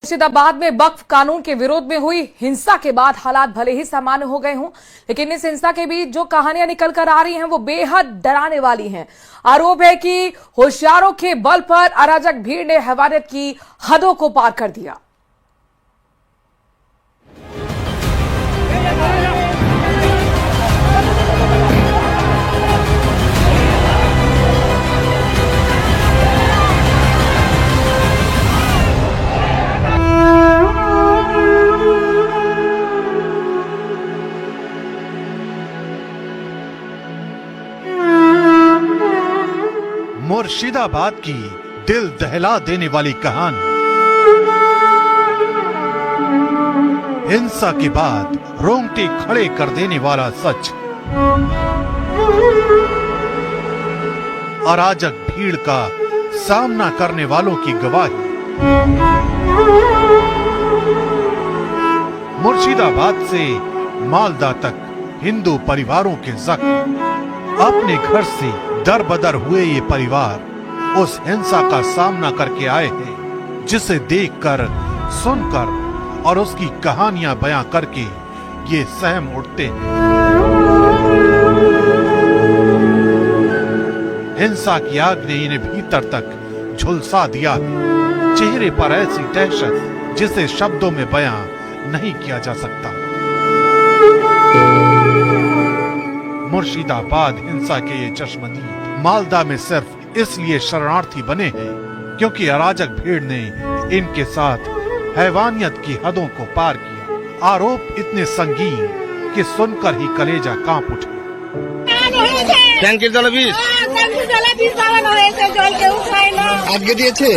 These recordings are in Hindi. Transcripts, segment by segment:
मुर्शिदाबाद में वक्फ कानून के विरोध में हुई हिंसा के बाद हालात भले ही सामान्य हो गए हों, लेकिन इस हिंसा के बीच जो कहानियां निकल कर आ रही हैं वो बेहद डराने वाली हैं। आरोप है कि होशियारों के बल पर अराजक भीड़ ने हैवानियत की हदों को पार कर दिया। मुर्शिदाबाद की दिल दहला देने वाली कहानी। हिंसा के बाद रोंगटे खड़े कर देने वाला सच। अराजक भीड़ का सामना करने वालों की गवाही। मुर्शिदाबाद से मालदा तक हिंदू परिवारों के जख्म। अपने घर से दर-बदर हुए ये परिवार उस हिंसा का सामना करके आए हैं जिसे देखकर, सुनकर और उसकी कहानियां बयां करके ये सहम उठते हैं। हिंसा की आग ने इन्हें भीतर तक झुलसा दिया है। चेहरे पर ऐसी दहशत जिसे शब्दों में बयां नहीं किया जा सकता। मुर्शिदाबाद हिंसा के ये चश्मदीद मालदा में सिर्फ इसलिए शरणार्थी बने हैं क्योंकि अराजक भीड़ ने इनके साथ हैवानियत की हदों को पार किया। आरोप इतने संगीन कि सुनकर ही कलेजा कांप उठे। ট্যাঙ্কের জলে বিষ আজকে দিয়েছে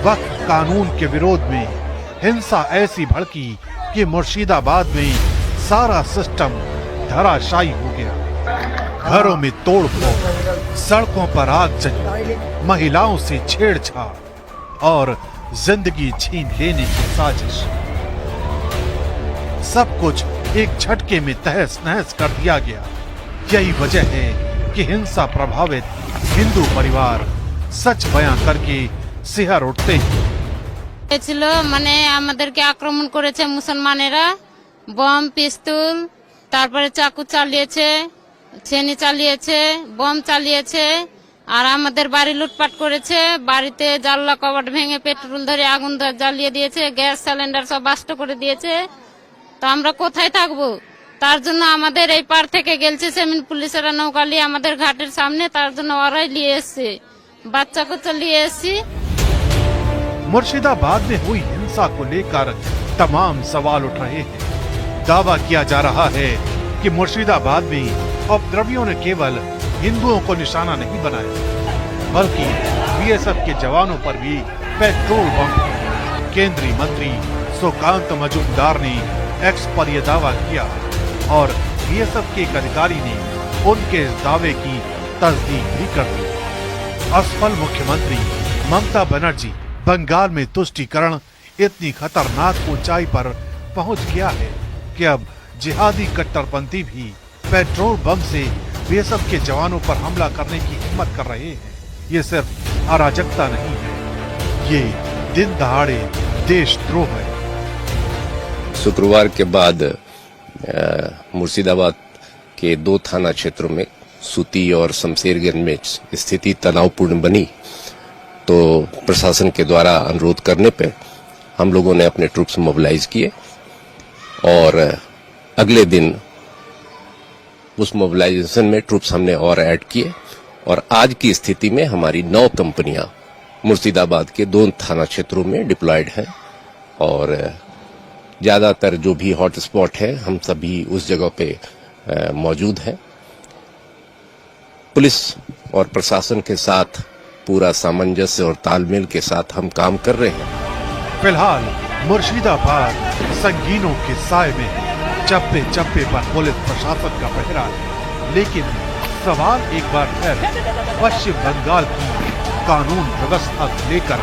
वक्त कानून के विरोध में हिंसा ऐसी भड़की कि मुर्शिदाबाद में सारा सिस्टम धराशायी हो गया। घरों में तोड़फोड़, सड़कों पर आग जली, महिलाओं से छेड़छाड़ और जिंदगी छीन लेने की साजिश। सब कुछ एक झटके में तहस नहस कर दिया गया। यही वजह है कि हिंसा प्रभावित हिंदू परिवार सच बयां करके सिहर उठते हैं। মানে আমাদেরকে আক্রমণ করেছে মুসলমানেরা, বম, পিস্তল, তারপরে চাকু চালিয়েছে, ছেনি চালিয়েছে, বম চালিয়েছে আর আমাদের বাড়ি লুটপাট করেছে। বাড়িতে জানলা কবাট ভেঙে পেট্রোল ধরে আগুন জ্বালিয়ে দিয়েছে, গ্যাস সিলিন্ডার সব বাস্ট করে দিয়েছে। তো আমরা কোথায় থাকবো? তার জন্য আমাদের এই পার থেকে গেলছে সেমিন পুলিশেরা নৌকা নিয়ে আমাদের ঘাটের সামনে, তার জন্য ওরাই নিয়ে এসছে, বাচ্চাকে তো নিয়ে এসছি। मुर्शिदाबाद में हुई हिंसा को लेकर तमाम सवाल उठ रहे हैं। दावा किया जा रहा है कि मुर्शिदाबाद में उपद्रवियों ने केवल हिंदुओं को निशाना नहीं बनाया बल्कि बीएसएफ के जवानों पर भी पेट्रोल बम। केंद्रीय मंत्री सुकांत मजूमदार ने एक्स पर यह दावा किया और बीएसएफ के एक अधिकारी ने उनके इस दावे की तस्दीक भी कर दी। असफल मुख्यमंत्री ममता बनर्जी बंगाल में तुष्टीकरण इतनी खतरनाक ऊंचाई पर पहुंच गया है कि अब जिहादी कट्टरपंथी भी पेट्रोल बम से बीएसएफ के जवानों पर हमला करने की हिम्मत कर रहे हैं। ये सिर्फ अराजकता नहीं है, ये दिन दहाड़े देशद्रोह है। शुक्रवार के बाद मुर्शिदाबाद के 2 थाना क्षेत्रों में सूती और शमशेरगंज में स्थिति तनावपूर्ण बनी तो प्रशासन के द्वारा अनुरोध करने पे हम लोगों ने अपने ट्रूप्स मोबिलाइज किए और अगले दिन उस मोबिलाइजेशन में ट्रूप्स हमने और ऐड किए और आज की स्थिति में हमारी 9 कंपनियां मुर्शिदाबाद के 2 थाना क्षेत्रों में डिप्लॉयड हैं और ज्यादातर जो भी हॉट स्पॉट है हम सभी उस जगह पे मौजूद हैं। पुलिस और प्रशासन के साथ पूरा सामंजस्य और तालमेल के साथ हम काम कर रहे हैं। फिलहाल मुर्शिदाबाद संगीनों के साए में है। चप्पे चप्पे पर पुलिस प्रशासन का पहरा है, लेकिन सवाल एक बार फिर पश्चिम बंगाल की कानून व्यवस्था को लेकर